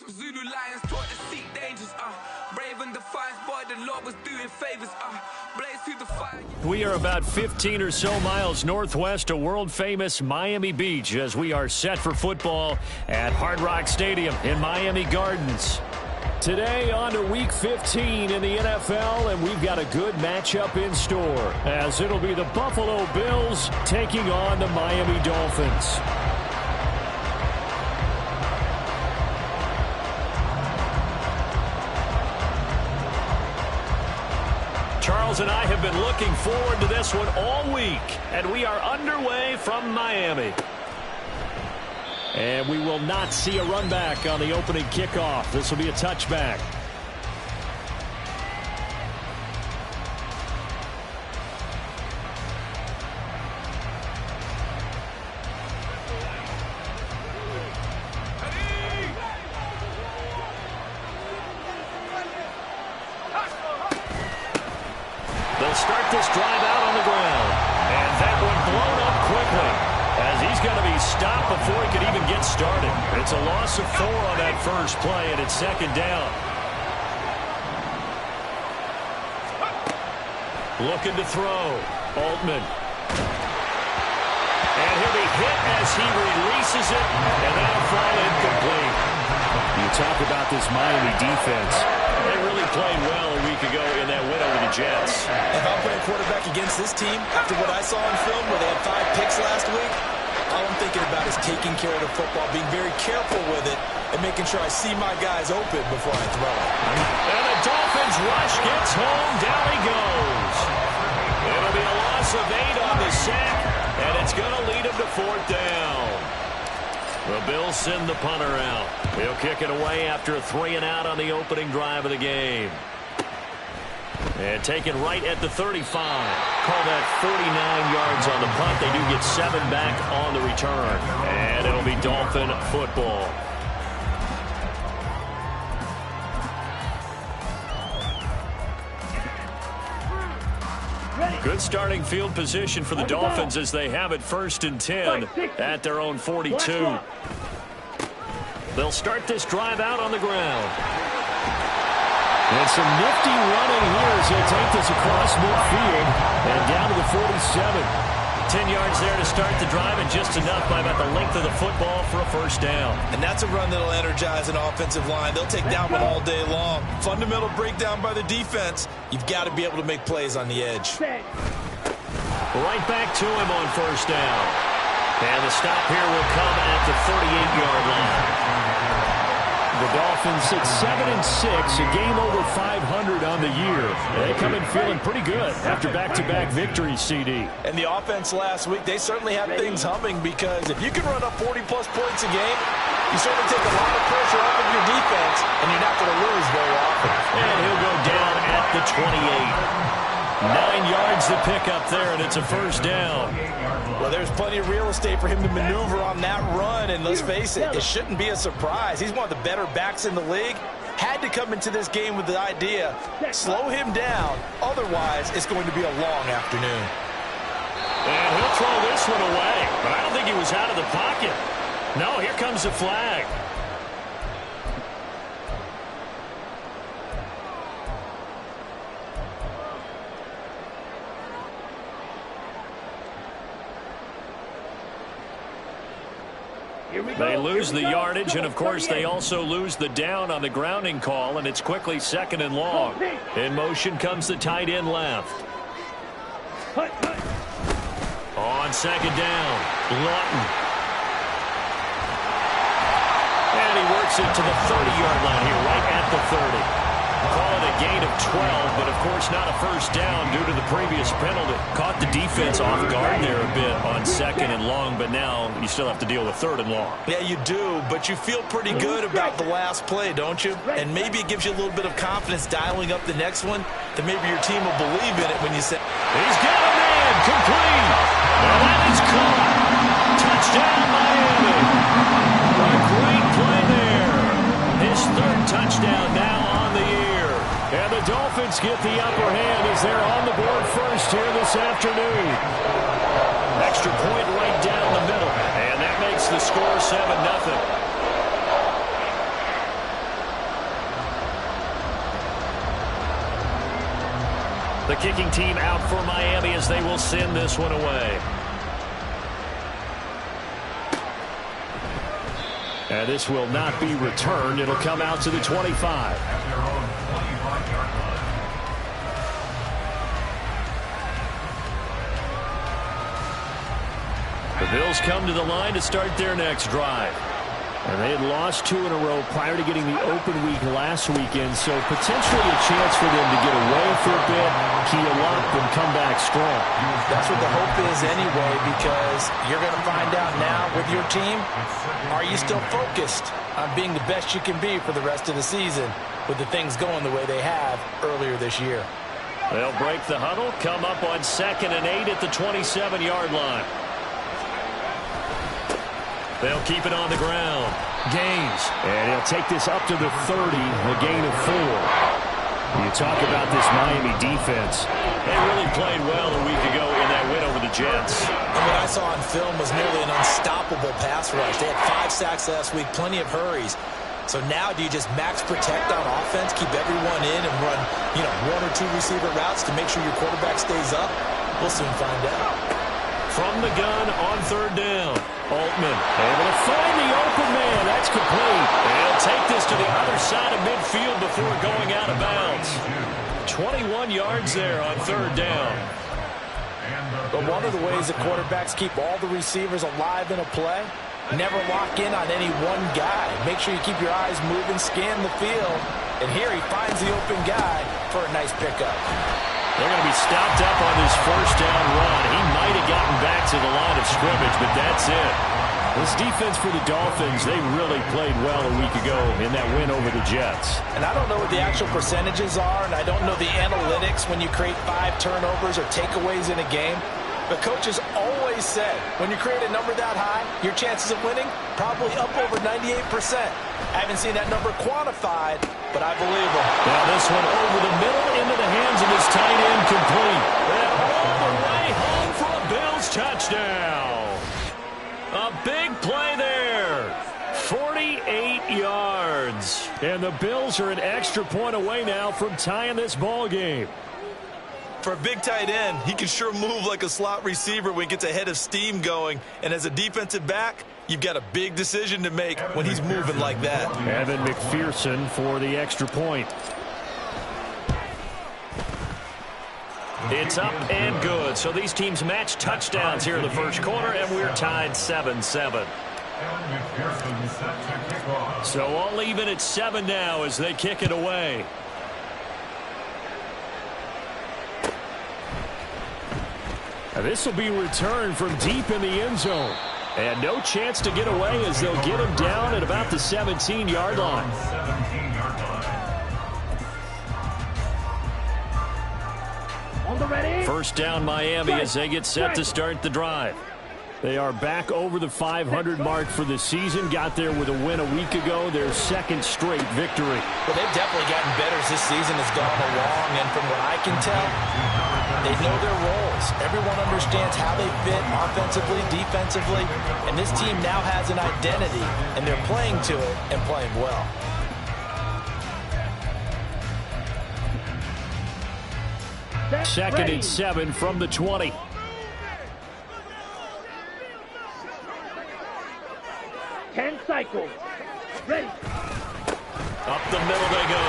Some Zulu lions taught to seek dangers, brave and defiant, boy, the Lord was doing favors, blaze through the fire. We are about 15 or so miles northwest of world-famous Miami Beach as we are set for football at Hard Rock Stadium in Miami Gardens. Today on to Week 15 in the NFL, and we've got a good matchup in store as it'll be the Buffalo Bills taking on the Miami Dolphins. Charles and I have been looking forward to this one all week, and we are underway from Miami. And we will not see a run back on the opening kickoff. This will be a touchback. They'll start this drive out on the ground. And that one blown up quickly as he's going to be stopped before he could even get started. It's a loss of 4 on that first play, and it's second down. Looking to throw. Altman. And he'll be hit as he releases it, and that'll fall incomplete. You talk about this Miami defense. They really played well a week ago in that win over the Jets. If I'm playing quarterback against this team, after what I saw on film where they had 5 picks last week, all I'm thinking about is taking care of the football, being very careful with it, and making sure I see my guys open before I throw it. And the Dolphins rush gets home. Down he goes. It'll be a loss of 8 on the sack, and it's going to lead him to 4th down. The Bills send the punter out. He'll kick it away after a 3-and-out on the opening drive of the game. And taken right at the 35. Call that 49 yards on the punt. They do get 7 back on the return. And it'll be Dolphin football. Good starting field position for the Dolphins as they have it 1st and 10 at their own 42. They'll start this drive out on the ground. And some nifty running here as he'll take this across midfield and down to the 47. 10 yards there to start the drive, and just enough by about the length of the football for a 1st down. And that's a run that'll energize an offensive line. They'll take down one all day long. Fundamental breakdown by the defense. You've got to be able to make plays on the edge. Right back to him on 1st down. And the stop here will come at the 38-yard line. The Dolphins at 7-6, a game over 500 on the year. They come in feeling pretty good after back-to-back victories, CD. And the offense last week, they certainly have things humming, because if you can run up 40-plus points a game, you certainly take a lot of pressure off of your defense, and you're not going to lose very often. And he'll go down at the 28. 9 yards to pick up there, and it's a 1st down. Well, there's plenty of real estate for him to maneuver on that run, and let's face it, it shouldn't be a surprise. He's one of the better backs in the league. Had to come into this game with the idea, slow him down, otherwise it's going to be a long afternoon. And he'll throw this one away, but I don't think he was out of the pocket. No, here comes the flag. They lose the yardage, and of course they also lose the down on the grounding call, and it's quickly 2nd and long. In motion comes the tight end left. On 2nd down, Lawton. And he works it to the 30-yard line here, right at the 30. Call it a gain of 12, but of course not a 1st down due to the previous penalty. Caught the defense off guard there a bit on 2nd and long, but now you still have to deal with 3rd and long. Yeah, you do, but you feel pretty good about the last play, don't you? And maybe it gives you a little bit of confidence dialing up the next one, that maybe your team will believe in it when you say, he's got a man, complete. And that is caught. Touchdown, Miami. A great play there. His 3rd touchdown now on the year. And the Dolphins get the upper hand as they're on the board first here this afternoon. Extra point right down the middle. And that makes the score 7-0. The kicking team out for Miami as they will send this one away. And this will not be returned. It'll come out to the 25. The Bills come to the line to start their next drive. And they had lost 2 in a row prior to getting the open week last weekend, so potentially a chance for them to get away for a bit, keel up, and come back strong. That's what the hope is anyway, because you're going to find out now with your team, are you still focused on being the best you can be for the rest of the season with the things going the way they have earlier this year? They'll break the huddle, come up on 2nd and 8 at the 27-yard line. They'll keep it on the ground. Gaines. And he'll take this up to the 30, a gain of 4. You talk about this Miami defense. They really played well a week ago in that win over the Jets. And what I saw on film was nearly an unstoppable pass rush. They had 5 sacks last week, plenty of hurries. So now do you just max protect on offense, keep everyone in and run, 1 or 2 receiver routes to make sure your quarterback stays up? We'll soon find out. From the gun on 3rd down. Altman able to find the open man. That's complete. And he'll take this to the other side of midfield before going out of bounds. 21 yards there on 3rd down. But one of the ways the quarterbacks keep all the receivers alive in a play, never lock in on any one guy. Make sure you keep your eyes moving, scan the field. And here he finds the open guy for a nice pickup. They're going to be stopped up on this 1st down run. He might have gotten back to the line of scrimmage, but that's it. This defense for the Dolphins, they really played well a week ago in that win over the Jets. And I don't know what the actual percentages are, and I don't know the analytics when you create 5 turnovers or takeaways in a game. But coaches always said, when you create a number that high, your chances of winning probably up over 98%. I haven't seen that number quantified, but I believe them. Now this one over the middle into the hands of his tight end, complete. And all the way home for a Bills touchdown. A big play there. 48 yards. And the Bills are an extra point away now from tying this ball game. For a big tight end, he can sure move like a slot receiver when he gets a head of steam going. And as a defensive back, you've got a big decision to make when he's moving like that. Evan McPherson for the extra point. It's up and good. So these teams match touchdowns here in the 1st quarter, and we're tied 7-7. So all even at 7 now as they kick it away. This will be returned from deep in the end zone. And no chance to get away as they'll get him down at about the 17-yard line. First down Miami as they get set to start the drive. They are back over the 500 mark for the season. Got there with a win a week ago, their 2nd straight victory. Well, they've definitely gotten better as this season has gone along. And from what I can tell, they know their roles. Everyone understands how they fit offensively, defensively. And this team now has an identity, and they're playing to it and playing well. Second and 7 from the 20. Cycle. Ready. Up the middle they go.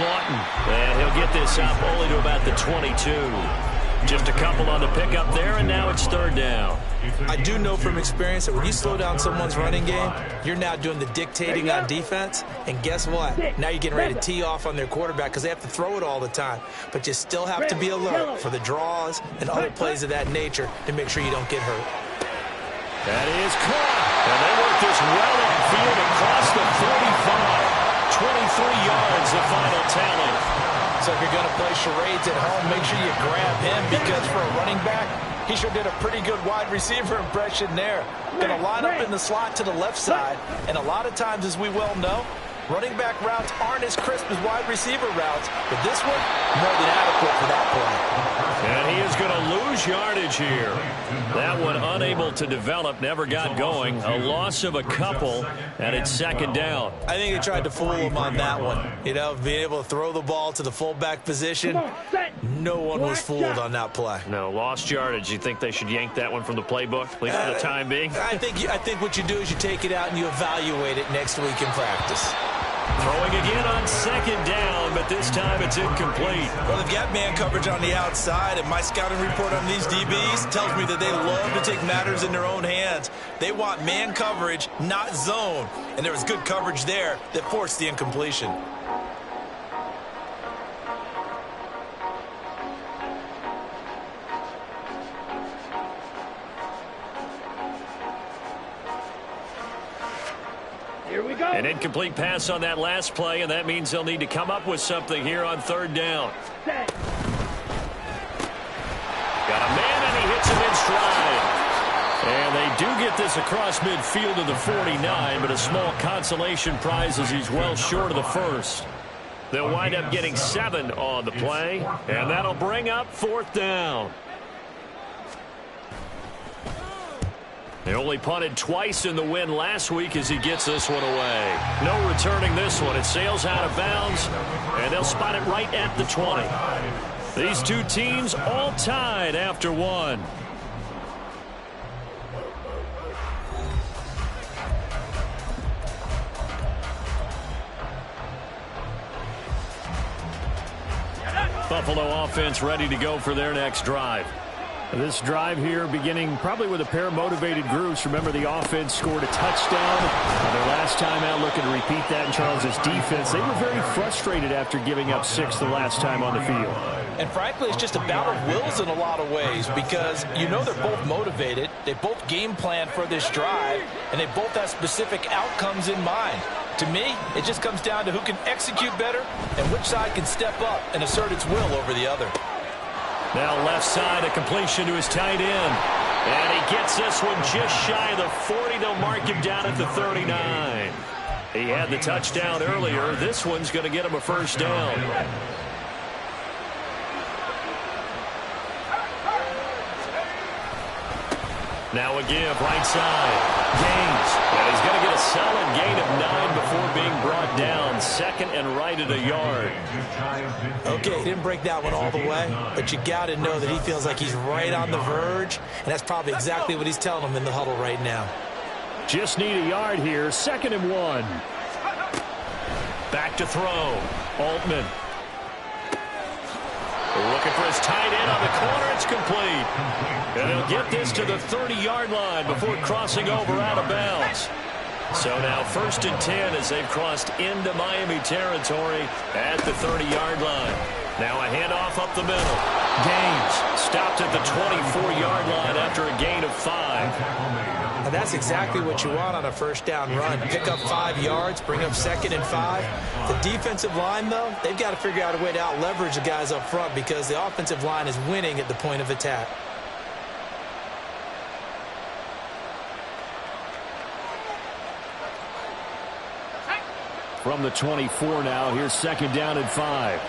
Lawton. And he'll get this up only to about the 22. Just a couple on the pickup there, and now it's 3rd down. I do know from experience that when you slow down someone's running game, you're now doing the dictating on defense. And guess what? Now you're getting ready to tee off on their quarterback because they have to throw it all the time. But you still have to be alert for the draws and other plays of that nature to make sure you don't get hurt. That is caught. And they work this well upfield across the 45. 23 yards, the final tally. So if you're going to play charades at home, make sure you grab him because for a running back, he sure did a pretty good wide receiver impression there. Going to line up in the slot to the left side. And a lot of times, as we well know, running back routes aren't as crisp as wide receiver routes. But this one, more than adequate for that play. And And he is going to lose yardage here. That one unable to develop, never got going. A loss of a couple, and it's second down. I think they tried to fool him on that one. You know, being able to throw the ball to the fullback position. No one was fooled on that play. No, lost yardage. You think they should yank that one from the playbook, at least for the time being? I think what you do is you take it out and you evaluate it next week in practice. Throwing again on second down, but this time it's incomplete. Well, they've got man coverage on the outside, and my scouting report on these DBs tells me that they love to take matters in their own hands. They want man coverage, not zone. And there was good coverage there that forced the incompletion. Here we go. An incomplete pass on that last play, and that means they'll need to come up with something here on third down. Set. Got a man, and he hits him in stride. And they do get this across midfield to the 49, but a small consolation prize as he's well short of the first. They'll wind up getting 7 on the play, and that'll bring up fourth down. They only punted twice in the win last week as he gets this one away. No returning this one. It sails out of bounds, and they'll spot it right at the 20. These two teams all tied after one. Buffalo offense ready to go for their next drive. This drive here beginning probably with a pair of motivated groups. Remember, the offense scored a touchdown. Their last time out looking to repeat that in Charles' defense. They were very frustrated after giving up 6 the last time on the field. And frankly, it's just a battle of wills in a lot of ways because you know they're both motivated. They both game plan for this drive, and they both have specific outcomes in mind. To me, it just comes down to who can execute better and which side can step up and assert its will over the other. Now left side, a completion to his tight end. And he gets this one just shy of the 40. They'll mark him down at the 39. He had the touchdown earlier. This one's going to get him a first down. Now a give, right side. Gaines. And he's going to get a solid gain of 9 before being brought down. Second and right at a yard. Okay, he didn't break that one all the way, but you got to know that he feels like he's right on the verge, and that's probably exactly what he's telling them in the huddle right now. Just need a yard here. 2nd and 1. Back to throw. Altman. Looking for his tight end on the corner. It's complete. And he'll get this to the 30-yard line before crossing over out of bounds. So now 1st and 10 as they've crossed into Miami territory at the 30-yard line. Now a handoff up the middle. Gaines stopped at the 24-yard line after a gain of 5. And that's exactly what you want on a first down run. Pick up 5 yards, bring up 2nd and 5. The defensive line, though, they've got to figure out a way to out-leverage the guys up front because the offensive line is winning at the point of attack. From the 24 now, here's 2nd down and 5.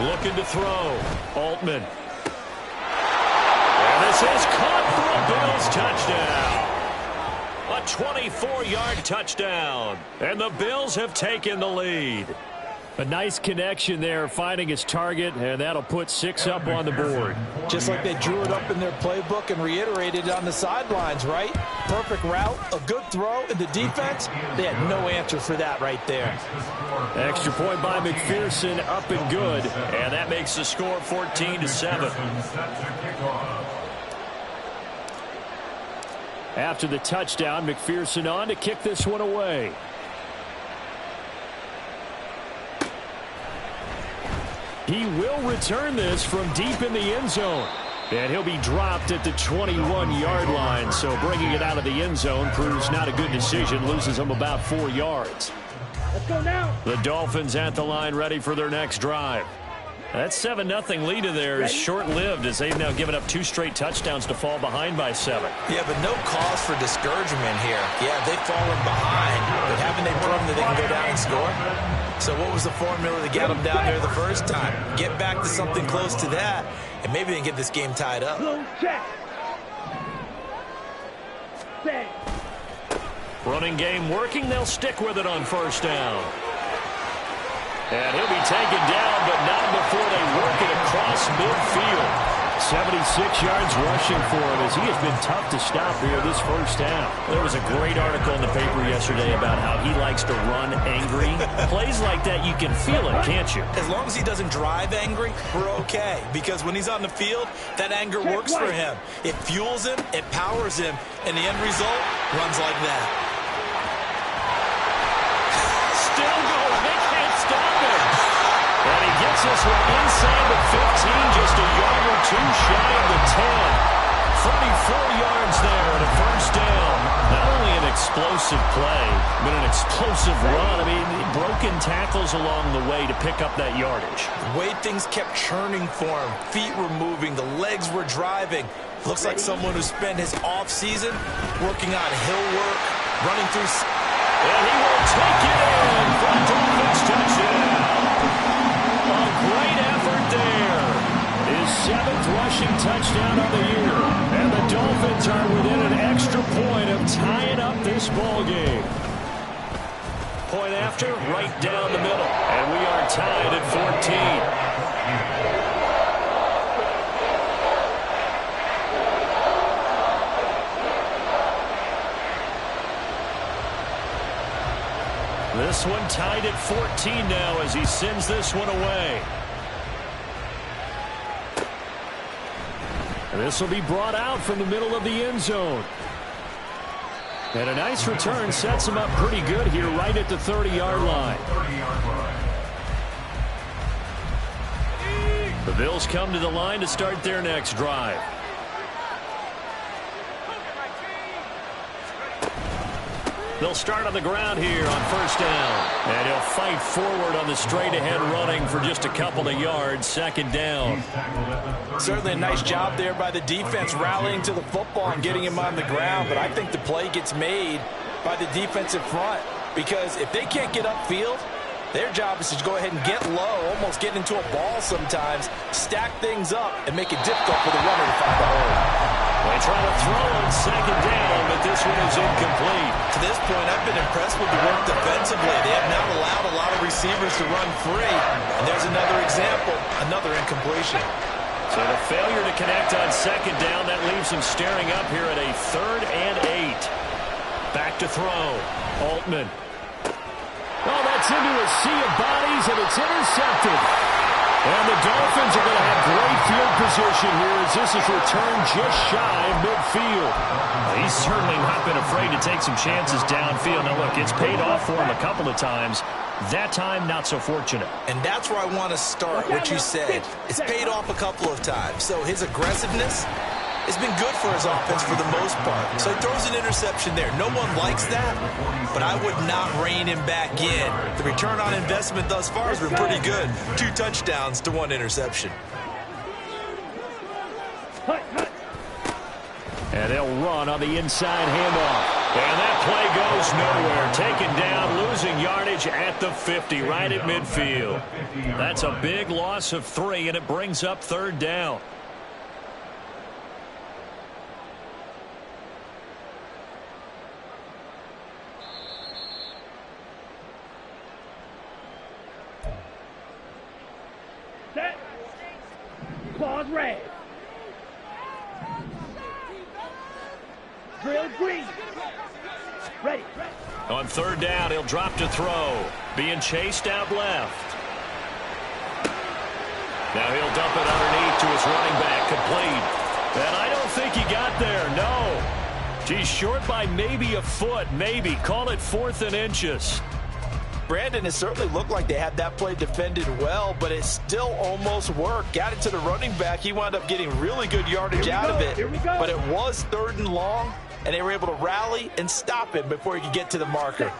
Looking to throw. Altman. And this is caught for a Bills touchdown. A 24-yard touchdown. And the Bills have taken the lead. A nice connection there, finding his target, and that'll put 6 up on the board. Just like they drew it up in their playbook and reiterated it on the sidelines, right? Perfect route, a good throw, and the defense, they had no answer for that right there. Extra point by McPherson, up and good, and that makes the score 14-7. After the touchdown, McPherson on to kick this one away. He will return this from deep in the end zone. And he'll be dropped at the 21-yard line. So bringing it out of the end zone proves not a good decision. Loses him about 4 yards. Let's go now. The Dolphins at the line ready for their next drive. That 7-0 lead of theirs is short-lived as they've now given up 2 straight touchdowns to fall behind by 7. Yeah, but no cause for discouragement here. Yeah, they've fallen behind, but haven't they proven that they can go down and score? So what was the formula to get them down there the first time? Get back to something close to that, and maybe they can get this game tied up. Check. Set. Running game working. They'll stick with it on first down. And he'll be taken down, but not before they work it across midfield. 76 yards rushing for him as he has been tough to stop here this first half. There was a great article in the paper yesterday about how he likes to run angry. Plays like that, you can feel it, can't you? As long as he doesn't drive angry, we're okay. Because when he's on the field, that anger works for him. It fuels him, it powers him, and the end result runs like that. Still going. They can't stop him. And he gets this one inside the 15, just a yard or two shy of the 10. 34 yards there and a first down. Not only an explosive play, but an explosive run. I mean, broken tackles along the way to pick up that yardage. The way things kept churning for him, feet were moving, the legs were driving. Looks like someone who spent his offseason working on hill work, running through... And he will take it in for a Dolphins touchdown. A great effort there. His 7th rushing touchdown of the year. And the Dolphins are within an extra point of tying up this ball game. Point after, right down the middle. And we are tied at 14. This one tied at 14 now as he sends this one away. And this will be brought out from the middle of the end zone. And a nice return sets him up pretty good here right at the 30-yard line. The Bills come to the line to start their next drive. They'll start on the ground here on first down. And he'll fight forward on the straight-ahead running for just a couple of yards. Second down. Certainly a nice job there by the defense rallying to the football and getting him on the ground. But I think the play gets made by the defensive front. Because if they can't get upfield, their job is to go ahead and get low, almost get into a ball sometimes, stack things up, and make it difficult for the runner to find the hole. They try to throw on second down, but this one is incomplete. To this point, I've been impressed with the work defensively. They have not allowed a lot of receivers to run free. And there's another example, another incompletion. So the failure to connect on second down, that leaves him staring up here at a 3rd and 8. Back to throw. Altman. Oh, that's into a sea of bodies, and it's intercepted. And the Dolphins are going to have great field position here as this is returned just shy of midfield. He's certainly not been afraid to take some chances downfield. Now, look, it's paid off for him a couple of times. That time, not so fortunate. And that's where I want to start, what you said. It's paid off a couple of times. So his aggressiveness has been good for his offense for the most part. So he throws an interception there. No one likes that, but I would not rein him back in. The return on investment thus far has been pretty good. 2 touchdowns to 1 interception. And they'll run on the inside handoff. And that play goes nowhere. Taken down, losing yardage at the 50, right at midfield. That's a big loss of 3, and it brings up 3rd down. Pause red. Drill green. Ready. On 3rd down, he'll drop to throw. Being chased out left. Now he'll dump it underneath to his running back. Complete. And I don't think he got there. No. He's short by maybe a foot. Maybe. Call it 4th and inches. Brandon, it certainly looked like they had that play defended well, but it still almost worked. Got it to the running back. He wound up getting really good yardage out of it. But it was 3rd and long, and they were able to rally and stop him before he could get to the marker.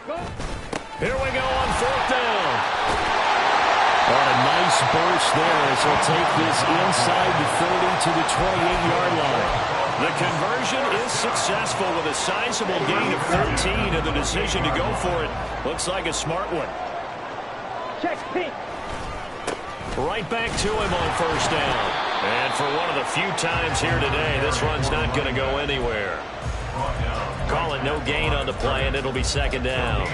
Here we go on 4th down. What a nice burst there as he'll take this inside the 30 to the 28-yard line. The conversion is successful with a sizable gain of 13, and the decision to go for it looks like a smart one. Check pink. Right back to him on first down. And for one of the few times here today, this run's not going to go anywhere. Call it no gain on the play, and it'll be second down.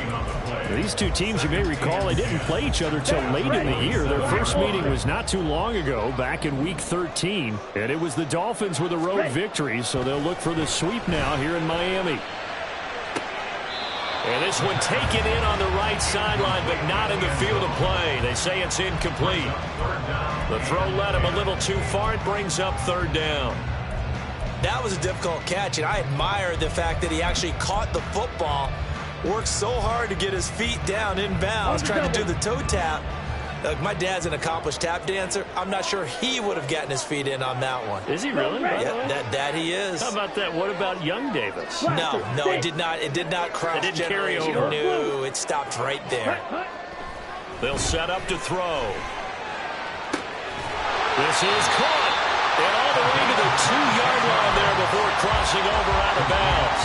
These two teams, you may recall, they didn't play each other till late in the year. Their first meeting was not too long ago, back in Week 13. And it was the Dolphins with a road victory, so they'll look for the sweep now here in Miami. And this one taken in on the right sideline, but not in the field of play. They say it's incomplete. The throw led him a little too far. It brings up third down. That was a difficult catch, and I admire the fact that he actually caught the football, worked so hard to get his feet down inbounds, trying to do the toe tap. Look, my dad's an accomplished tap dancer. I'm not sure he would have gotten his feet in on that one. Is he really? Yeah, that he is. How about that? What about young Davis? No, it did not. It did not cross. It didn't carry over. No, it stopped right there. They'll set up to throw. This is caught. And all the way to the 2-yard line there before crossing over out of bounds.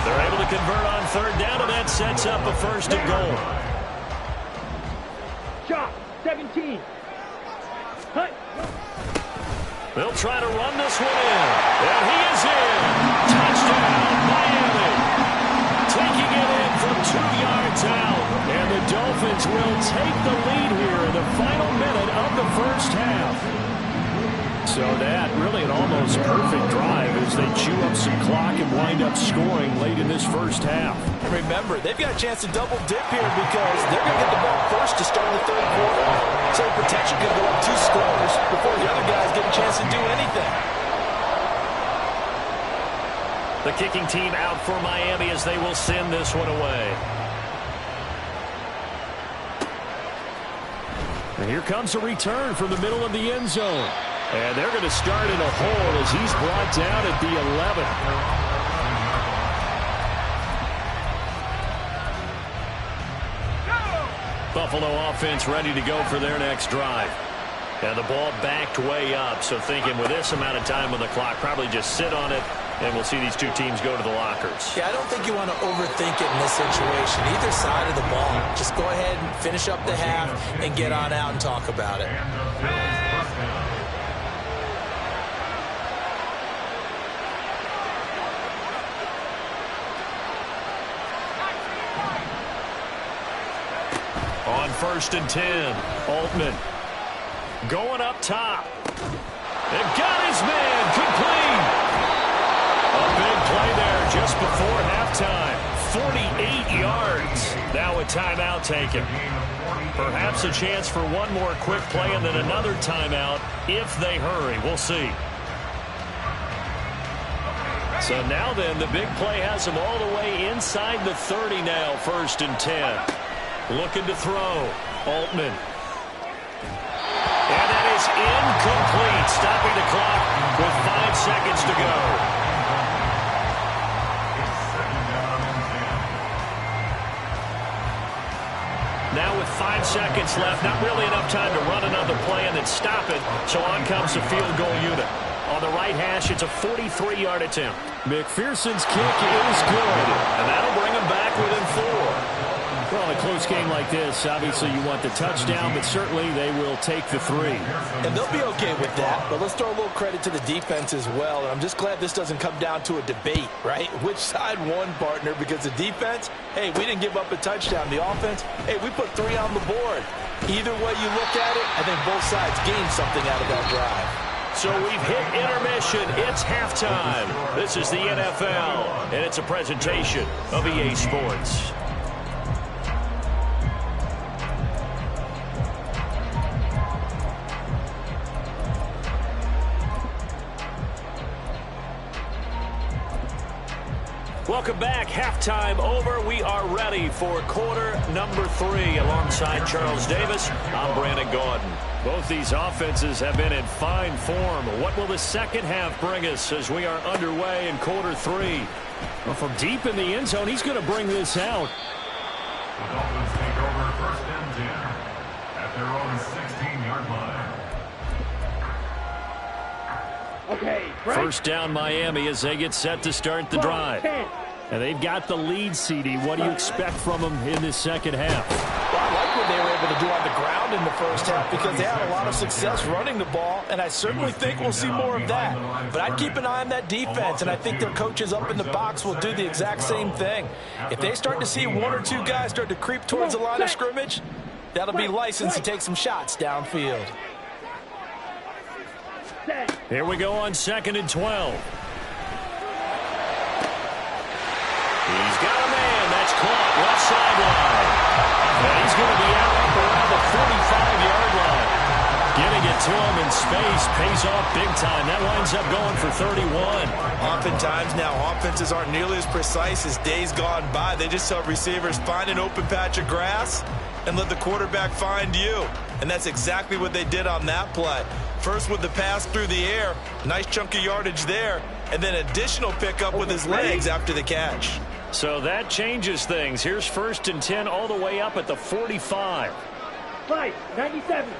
They're able to convert on third down, and that sets up a first and goal. Shot. 17. Hut. They'll try to run this one in. And he is in. Touchdown, Miami. Taking it in from 2 yards out. And the Dolphins will take the lead here in the final minute of the first half. So that really an almost perfect drive as they chew up some clock and wind up scoring late in this first half. Remember, they've got a chance to double dip here because they're going to get the ball first to start the third quarter. So the potential could go up 2 scores before the other guys get a chance to do anything. The kicking team out for Miami as they will send this one away. And here comes a return from the middle of the end zone. And they're going to start in a hole as he's brought down at the 11. Buffalo offense ready to go for their next drive. And the ball backed way up, so thinking with this amount of time on the clock, probably just sit on it, and we'll see these two teams go to the lockers. Yeah, I don't think you want to overthink it in this situation. Either side of the ball, just go ahead and finish up the half and get on out and talk about it. On first and 10, Altman going up top. They've got his man complete. A big play there just before halftime. 48 yards. Now a timeout taken. Perhaps a chance for one more quick play and then another timeout if they hurry. We'll see. So now then, the big play has them all the way inside the 30 now, first and 10. Looking to throw. Altman. And that is incomplete. Stopping the clock with 5 seconds to go. Now with 5 seconds left, not really enough time to run another play and then stop it. So on comes the field goal unit. On the right hash, it's a 43-yard attempt. McPherson's kick is good. And that'll bring them back within 4. Well, in a close game like this, obviously you want the touchdown, but certainly they will take the 3. And they'll be okay with that, but let's throw a little credit to the defense as well. And I'm just glad this doesn't come down to a debate, right? Which side won, partner? Because the defense, hey, we didn't give up a touchdown. The offense, hey, we put 3 on the board. Either way you look at it, I think both sides gained something out of that drive. So we've hit intermission. It's halftime. This is the NFL, and it's a presentation of EA Sports. Welcome back. Halftime over. We are ready for quarter number 3. Alongside Charles Davis, I'm Brandon Gaudin. Both these offenses have been in fine form. What will the second half bring us as we are underway in quarter 3? Well, from deep in the end zone, he's going to bring this out. The Dolphins take over first and 10 at their own 16-yard line. Okay, right. First down Miami as they get set to start the drive. And they've got the lead, CD. What do you expect from them in this second half? Well, I like what they were able able to do on the ground in the first half because they had a lot of success running the ball, and I certainly think we'll see more of that. But I'd keep an eye on that defense, and I think their coaches up in the box will do the exact same thing. If they start to see one or two guys start to creep towards the line of scrimmage, that'll be license to take some shots downfield. Here we go on 2nd and 12. He's got a man. That's caught left sideline. And he's going to be out around the 45-yard line. Getting it to him in space pays off big time. That winds up going for 31. Oftentimes now, offenses aren't nearly as precise as days gone by. They just tell receivers, find an open patch of grass and let the quarterback find you. And that's exactly what they did on that play. First with the pass through the air, nice chunk of yardage there, and then additional pickup with his legs after the catch. So that changes things. Here's 1st and 10 all the way up at the 45. 97.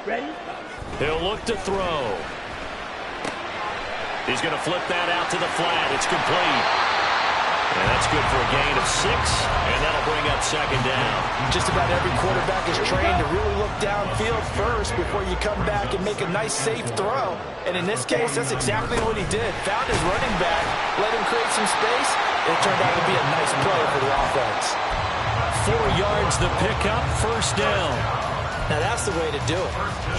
Ready? He'll look to throw. He's going to flip that out to the flat. It's complete. And that's good for a gain of 6, and that'll bring up 2nd down. Just about every quarterback is trained to really look downfield first before you come back and make a nice, safe throw. And in this case, that's exactly what he did. Found his running back, let him create some space, and it turned out to be a nice play for the offense. 4 yards the pickup, 1st down. Now that's the way to do it.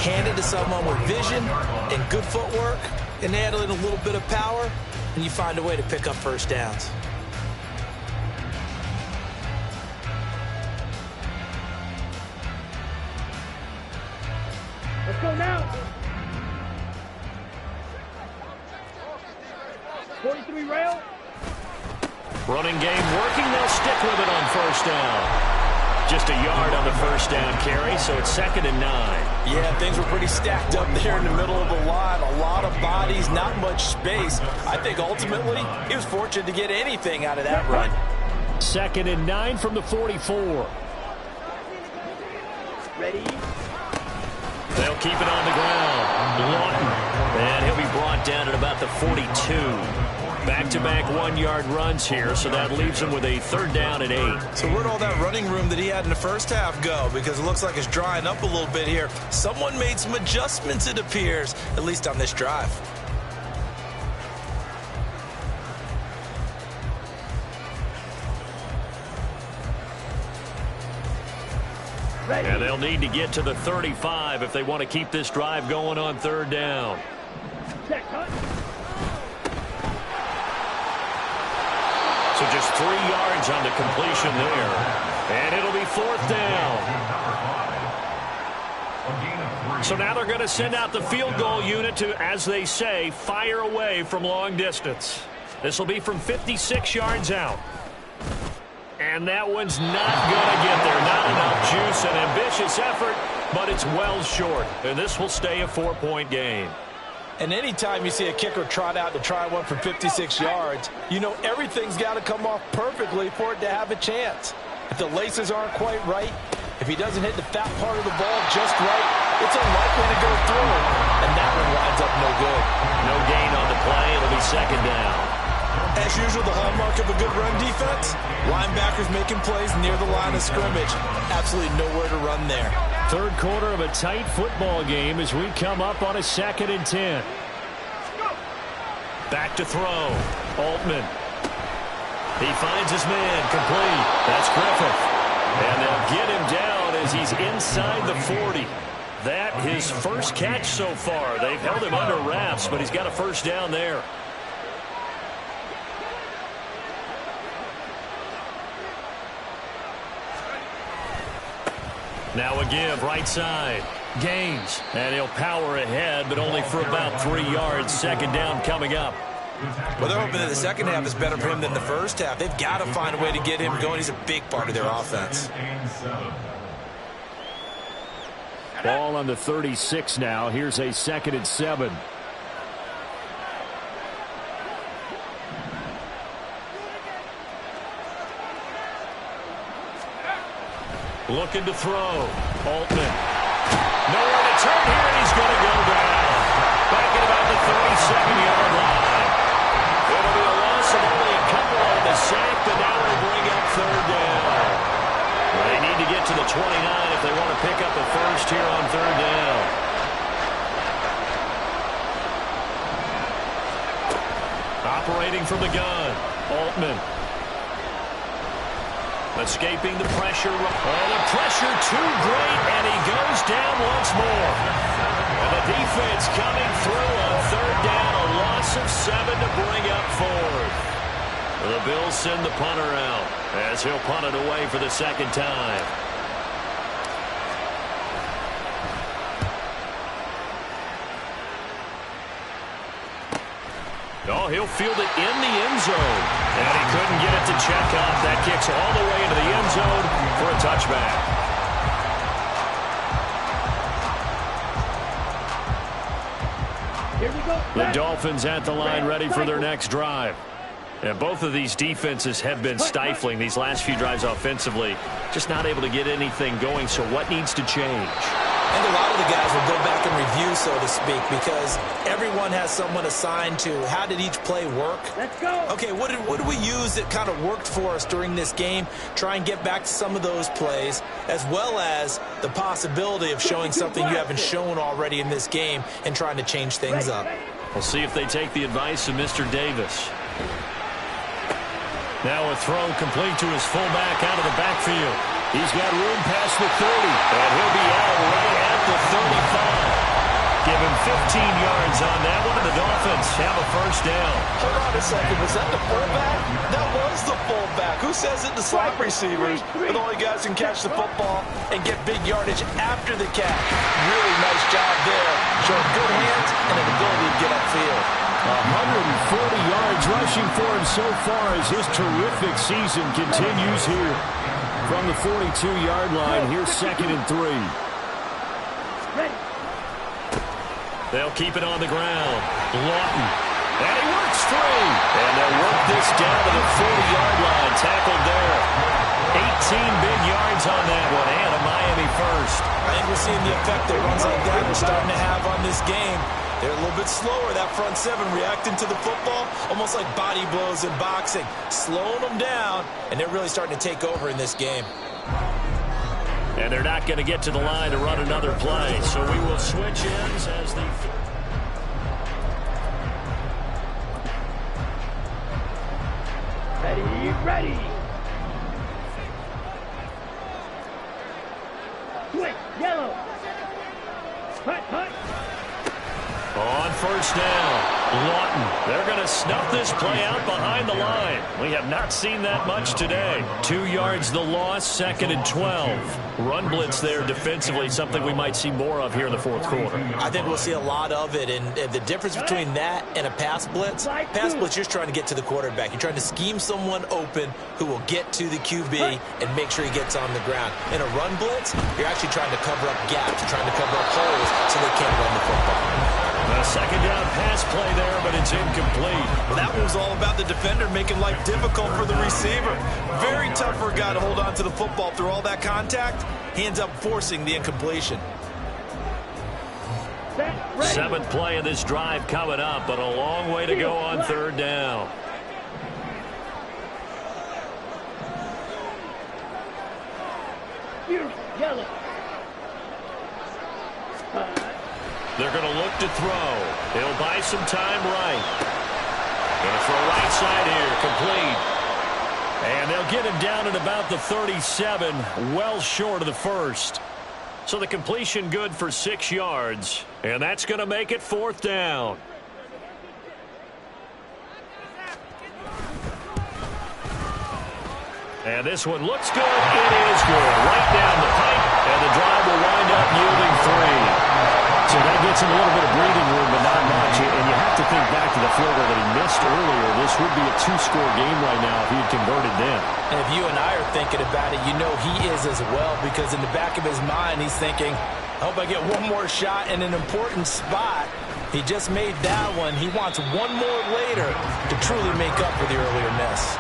Hand it to someone with vision and good footwork, and add in a little bit of power, and you find a way to pick up 1st downs. Let's go now. 43 rail. Running game working. They'll stick with it on 1st down. Just a yard on the 1st down carry, so it's 2nd and 9. Yeah, things were pretty stacked up there in the middle of the line. A lot of bodies, not much space. I think ultimately he was fortunate to get anything out of that run. 2nd and 9 from the 44. Ready? They'll keep it on the ground. Lawton. And he'll be brought down at about the 42. Back-to-back 1-yard runs here, so that leaves him with a 3rd down and 8. So where'd all that running room that he had in the first half go? Because it looks like it's drying up a little bit here. Someone made some adjustments, it appears, at least on this drive. And they'll need to get to the 35 if they want to keep this drive going on 3rd down. So just 3 yards on the completion there. And it'll be 4th down. So now they're going to send out the field goal unit to, as they say, fire away from long distance. This will be from 56 yards out. And that one's not going to get there. Not enough juice. An ambitious effort, but it's well short. And this will stay a 4-point game. And anytime you see a kicker trot out to try one from 56 yards, you know everything's got to come off perfectly for it to have a chance. If the laces aren't quite right, if he doesn't hit the fat part of the ball just right, it's unlikely to go through. And that one winds up no good. No gain on the play. It'll be 2nd down. As usual, the hallmark of a good run defense, linebackers making plays near the line of scrimmage. Absolutely nowhere to run there. 3rd quarter of a tight football game as we come up on a 2nd and 10. Back to throw. Altman. He finds his man. Complete. That's Griffith. And they'll get him down as he's inside the 40. That his first catch so far. They've held him under wraps, but he's got a 1st down there. Now a give, right side. Gaines. And he'll power ahead, but only for about 3 yards. 2nd down coming up. Well, they're hoping that the second half is better for him than the first half. They've got to find a way to get him going. He's a big part of their offense. Ball on the 36 now. Here's a 2nd and 7. Looking to throw. Altman. Nowhere to turn here, and he's going to go down. Back at about the 37-yard line. It'll be a loss of only a couple on the sack, but now will bring up 3rd down. They need to Operating from the gun, Altman. Escaping the pressure. Oh, the pressure too great, and he goes down once more. And the defense coming through on third down, a loss of 7 to bring up fourth. The Bills send the punter out as he'll punt it away for the second time. Oh, he'll field it in the end zone. And he couldn't get it to check up. That kicks all the way into the end zone for a touchback. Here we go. The Dolphins at the line ready for their next drive. And both of these defenses have been stifling these last few drives offensively. Just not able to get anything going. So what needs to change? And a lot of the guys will go back and review, so to speak, because everyone has someone assigned to how did each play work. Let's go. Okay, what did we use that kind of worked for us during this game? Try and get back to some of those plays, as well as the possibility of showing something you haven't shown already in this game and trying to change things up. We'll see if they take the advice of Mr. Davis. Now a throw complete to his fullback out of the backfield. He's got room past the 30, and he'll be out right at the 35. Give him 15 yards on that one, and the Dolphins have a first down. Hold on a second. Was that the fullback? That was the fullback. Who says it to slot receivers? But the only guys who can catch the football and get big yardage after the catch. Really nice job there. Showing good hands and an ability to get upfield. 140 yards rushing for him so far as his terrific season continues here. From the 42-yard line, here's 2nd and 3. They'll keep it on the ground. Lawton. And he works free. And they'll work this down to the 40-yard line. Tackled there. 18 big yards on that one. And a Miami first. I think we're seeing the effect that runs like that are starting to have on this game. They're a little bit slower, that front seven, reacting to the football, almost like body blows in boxing, slowing them down, and they're really starting to take over in this game. And they're not going to get to the line to run another play, so we will switch ends as the... Ready. Switch, yellow. Hut. On first down, Lawton. They're going to snuff this play out behind the line. We have not seen that much today. 2 yards the loss, 2nd and 12. Run blitz there defensively, something we might see more of here in the fourth quarter. I think we'll see a lot of it, and the difference between that and a pass blitz, you're just trying to get to the quarterback. You're trying to scheme someone open who will get to the QB and make sure he gets on the ground. In a run blitz, you're actually trying to cover up gaps. You're trying to cover up holes so they can't run the football. A second down pass play there, but it's incomplete. Well, that one was all about the defender making life difficult for the receiver. Very tough for a guy to hold on to the football through all that contact. He ends up forcing the incompletion. 7th play of this drive coming up, but a long way to go on third down. Yellow. They're going to look to throw. He'll buy some time right. Going to throw right side here, complete. And they'll get him down at about the 37, well short of the first. So the completion good for 6 yards, and that's going to make it 4th down. And this one looks good. It is good. Right down the pipe, and the drive will wind up yielding 3. So that gets him a little bit of breathing room, but not much. And you have to think back to the field goal that he missed earlier. This would be a 2-score game right now if he had converted then. And if you and I are thinking about it, you know he is as well, because in the back of his mind, he's thinking, I hope I get one more shot in an important spot. He just made that one. He wants one more later to truly make up for the earlier miss.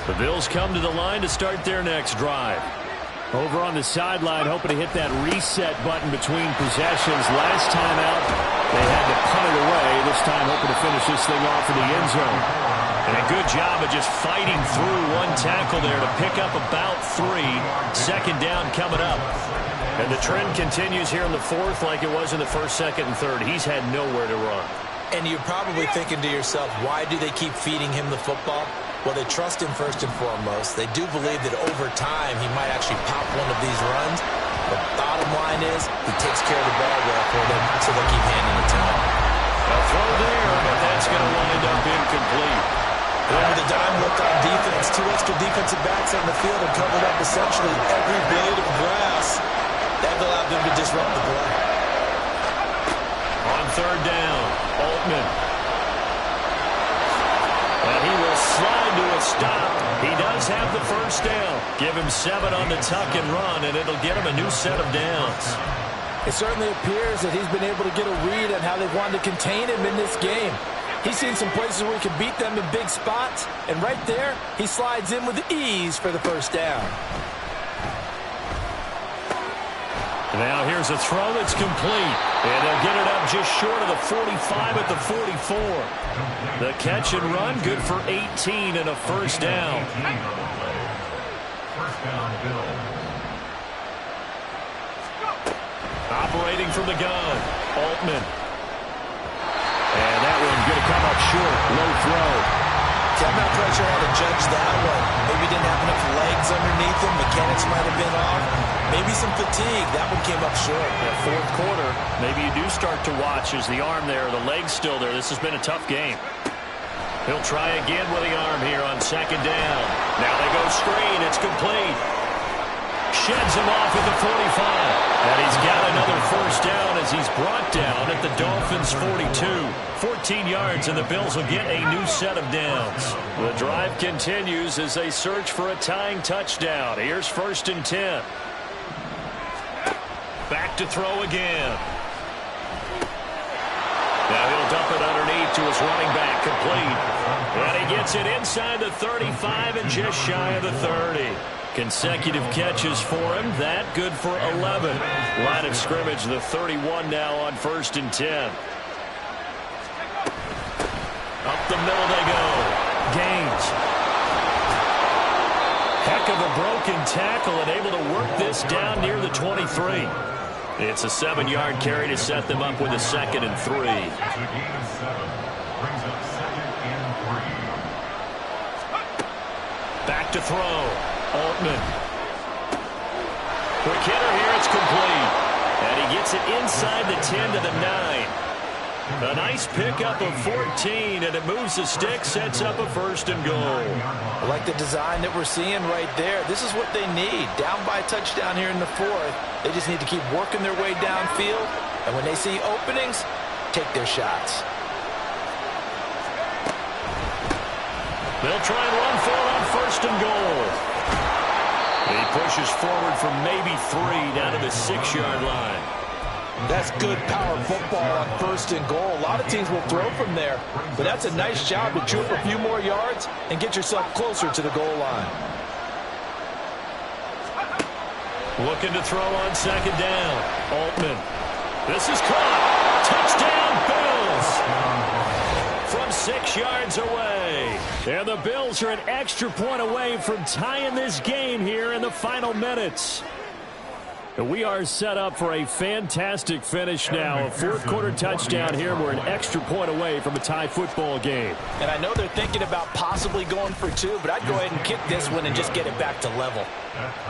The Bills come to the line to start their next drive. Over on the sideline, hoping to hit that reset button between possessions. Last time out, they had to punt it away. This time hoping to finish this thing off in the end zone. And a good job of just fighting through one tackle there to pick up about 3. Second down coming up. And the trend continues here in the fourth like it was in the first, second, and third. He's had nowhere to run. And you're probably thinking to yourself, why do they keep feeding him the football? Well, they trust him first and foremost. They do believe that over time he might actually pop one of these runs. But bottom line is he takes care of the ball well for them, so they keep handing it to him. A throw there, but that's going to wind up incomplete. And with a dime look on defense, 2 extra defensive backs on the field and covered up essentially every blade of grass. That allowed them to disrupt the play. On third down, Altman. And he will slide to a stop. He does have the first down. Give him 7 on the tuck and run, and it'll get him a new set of downs. It certainly appears that he's been able to get a read on how they've wanted to contain him in this game. He's seen some places where he can beat them in big spots, and right there, he slides in with ease for the first down. Now here's a throw that's complete, and they'll get it up just short of the 45 at the 44. The catch and run, good for 18 and a first down. First down, Bills. Operating from the gun, Altman. And that one going to come up short, low throw. Timeout pressure had to judge that one. Maybe didn't have enough legs underneath him. Mechanics might have been off. Maybe some fatigue. That one came up short. Yeah, fourth quarter, maybe you do start to watch as the arm there, the leg's still there. This has been a tough game. He'll try again with the arm here on second down. Now they go screen. It's complete. Sheds him off at the 45. And he's got another first down as he's brought down at the Dolphins' 42. 14 yards, and the Bills will get a new set of downs. The drive continues as they search for a tying touchdown. Here's first and 10. Back to throw again. Now he'll dump it underneath to his running back, complete. And he gets it inside the 35 and just shy of the 30. Consecutive catches for him. That good for 11. Line of scrimmage, the 31 now on first and 10. Up the middle they go. Gaines. Heck of a broken tackle and able to work this down near the 23. It's a 7-yard carry to set them up with a second and 3. It's a gain of 7. Brings up second and 3. Back to throw. Altman. Quick hitter here. It's complete. And he gets it inside the 10 to the 9. A nice pickup of 14, and it moves the stick, sets up a first and goal. I like the design that we're seeing right there. This is what they need. Down by a touchdown here in the fourth. They just need to keep working their way downfield. And when they see openings, take their shots. They'll try and run for it on first and goal. He pushes forward for maybe 3 down to the 6-yard line. That's good power football on first and goal. A lot of teams will throw from there, but that's a nice job to troop a few more yards and get yourself closer to the goal line. Looking to throw on second down. Altman. This is caught. Touchdown, Bills. From 6 yards away. And the Bills are an extra point away from tying this game here in the final minutes. We are set up for a fantastic finish now. A fourth-quarter touchdown here. We're an extra point away from a tie football game. And I know they're thinking about possibly going for 2, but I'd go ahead and kick this one and just get it back to level.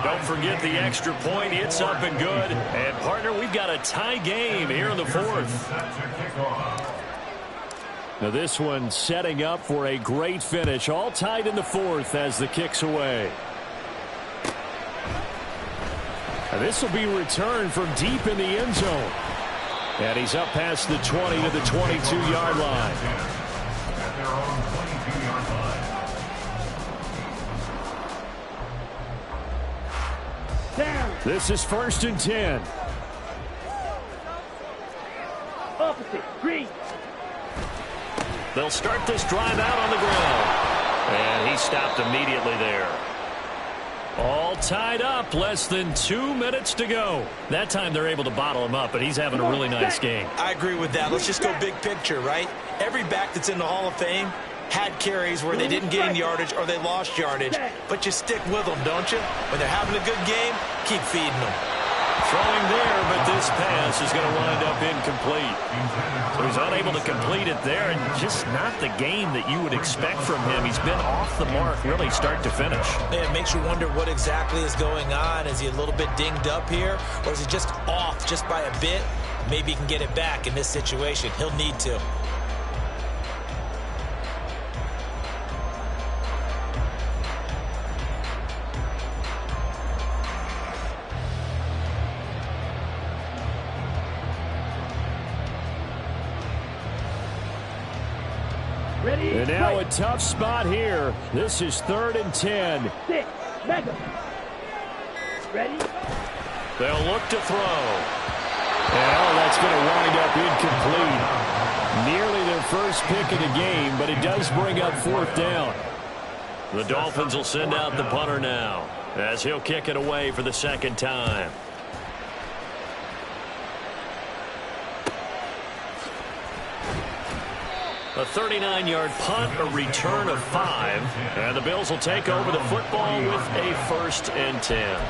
Don't forget the extra point. It's up and good. And, partner, we've got a tie game here in the fourth. Now this one setting up for a great finish. All tied in the fourth as the kick's away. This will be returned from deep in the end zone. And he's up past the 20 to the 22-yard line. At their own 22-yard line. Down. This is first and 10. Opposite. Green. They'll start this drive out on the ground. And he stopped immediately there. All tied up, less than 2 minutes to go. That time they're able to bottle him up, but he's having a really nice game. I agree with that. Let's just go big picture, right? Every back that's in the Hall of Fame had carries where they didn't gain yardage or they lost yardage, but you stick with them, don't you? When they're having a good game, keep feeding them. Throwing there, but this pass is going to wind up incomplete. So he's unable to complete it there, and just not the game that you would expect from him. He's been off the mark really start to finish. It makes you wonder what exactly is going on. Is he a little bit dinged up here, or is he just off just by a bit? Maybe he can get it back in this situation. He'll need to. And now a tough spot here. This is 3rd and 10. Ready? They'll look to throw. Well, that's going to wind up incomplete. Nearly their first pick of the game, but it does bring up 4th down. The Dolphins will send out the punter now, as he'll kick it away for the 2nd time. A 39-yard punt, a return of 5, and the Bills will take over the football with a 1st and 10.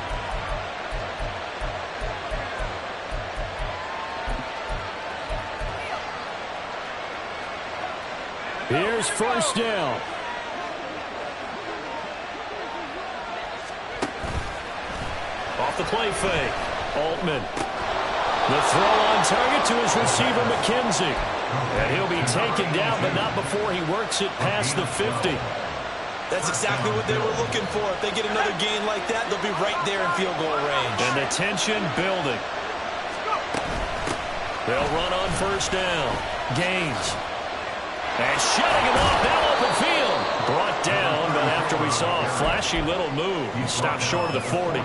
Here's 1st down. Off the play fake, Altman. The throw on target to his receiver, McKenzie. And he'll be taken down, but not before he works it past the 50. That's exactly what they were looking for. If they get another gain like that, they'll be right there in field goal range. And the tension building. They'll run on 1st down. Gaines. And shutting him off down open field. Brought down, but after we saw a flashy little move, he stopped short of the 40.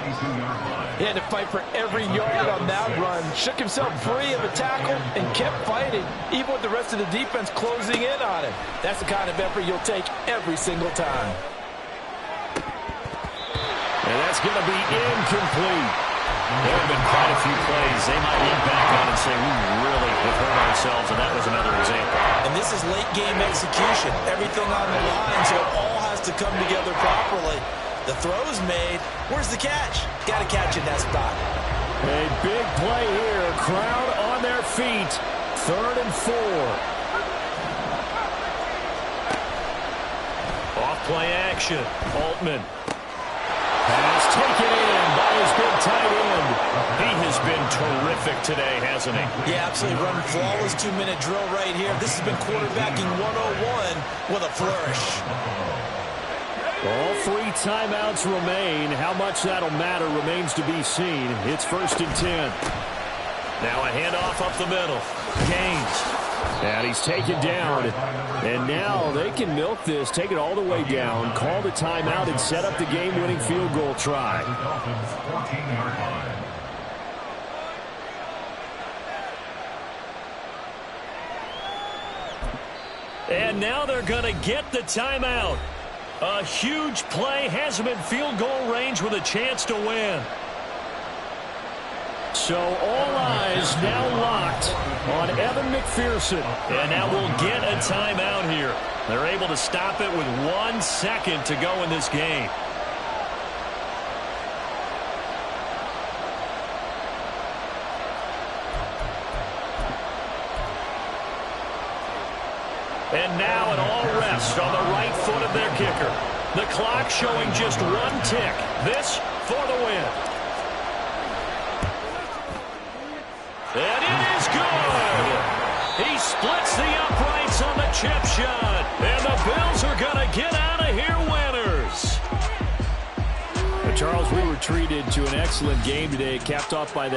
He had to fight for every yard on that run. Shook himself free of the tackle and kept fighting, even with the rest of the defense closing in on him. That's the kind of effort you'll take every single time. And that's going to be incomplete. There have been quite a few plays they might look back on and say, we really have hurt ourselves, and that was another example. And this is late-game execution. Everything on the line, so it all has to come together properly. The throw's made. Where's the catch? Got to catch in that spot. A big play here. Crowd on their feet. 3rd and 4. Off play action. Altman. Pass taken in by his big tight end. He has been terrific today, hasn't he? Yeah, absolutely. Running flawless 2-minute drill right here. This has been quarterbacking 101 with a flourish. All 3 timeouts remain. How much that'll matter remains to be seen. It's 1st and 10. Now a handoff up the middle. Gaines. And he's taken down. And now they can milk this, take it all the way down, call the timeout, and set up the game-winning field goal try. And now they're going to get the timeout. A huge play has him in field goal range with a chance to win. So all eyes now locked on Evan McPherson. And now we'll get a timeout here. They're able to stop it with 1 second to go in this game. And now an all rest on the right foot of their kicker. The clock showing just 1 tick. This for the win. And it is good. He splits the uprights on the chip shot. And the Bills are going to get out of here winners. Charles, we were treated to an excellent game today, capped off by that